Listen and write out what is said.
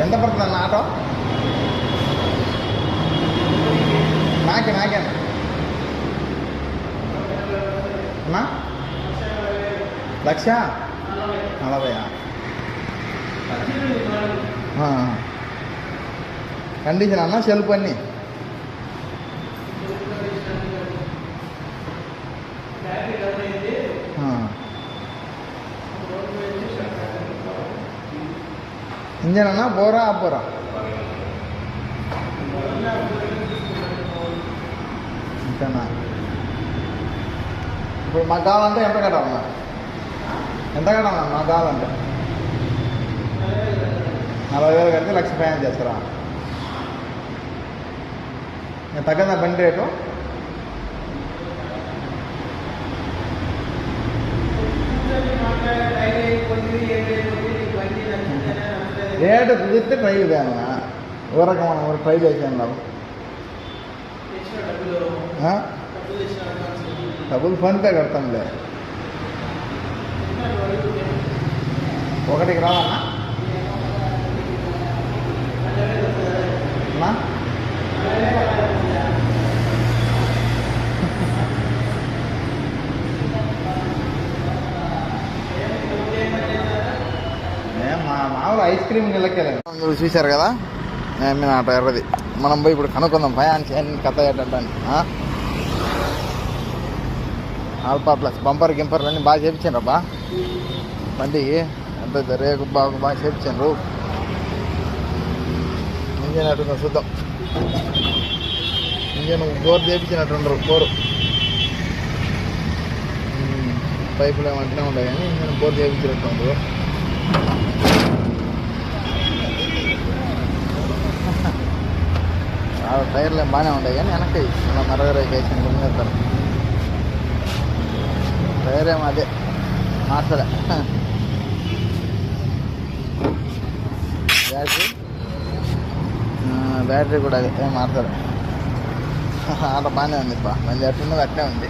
ఎంత పడుతుందన్న ఆటో? నాకేనా అన్నా? 1,40,000 కండిషన్ అన్న సెల్ఫ్ అన్నీ ఇంజన్ అన్న బోరా అబ్బోరా? ఇంతనా? ఇప్పుడు మాకు కావాలంటే ఎంత కట్టాలన్నా? ఎంత కట్టాలన్నా మాకు కావాలంటే? 40,000 కడితే 1,00,000 ఫైనాన్స్ చేస్తారా? తగ్గదా బండి రేటు? రేటు కుదిరితే ట్రైల్ వేయన్నా, ఊరక మనం ఊరు ట్రైల్ వేసాను నాకు డబ్బులు ఫోన్పే కడతాంలే. ఒకటికి రావన్నా? మామూలు ఐస్ క్రీమ్ నిలకెళ్ళాను. చూశారు కదా నేను ఆటో ఎర్రది. మనం పోయి ఇప్పుడు కనుక్కుందాం ఫైనాన్స్ అన్ని కథ ఏంటంటే. ఆల్ఫా ప్లస్ బంపర్ గింపర్లు అన్నీ బాగా చేయించాను అబ్బా బండికి. ఎంత రేకు బాగా చేయించాను. ఇంజన్ అటుందో చూద్దాం. Engine bore చేయించినట్టుండరు. బోరు పైపులు ఏమంటూనే ఉంటాయి కానీ ఇంజన్ బోర్ చేయించినట్టుండ్రు. టైర్లు ఏం బాగానే ఉంటాయి కానీ వెనక్కి ఇలా మరగరేకి వేసిన ముందేస్తారు. టైర్ ఏమో అదే మార్చలే. బ్యాటరీ కూడా అదే ఏం మార్చలే. ఆట బాగానే ఉంది బా, మళ్ళీ అట్లున్నది అట్లే ఉంది.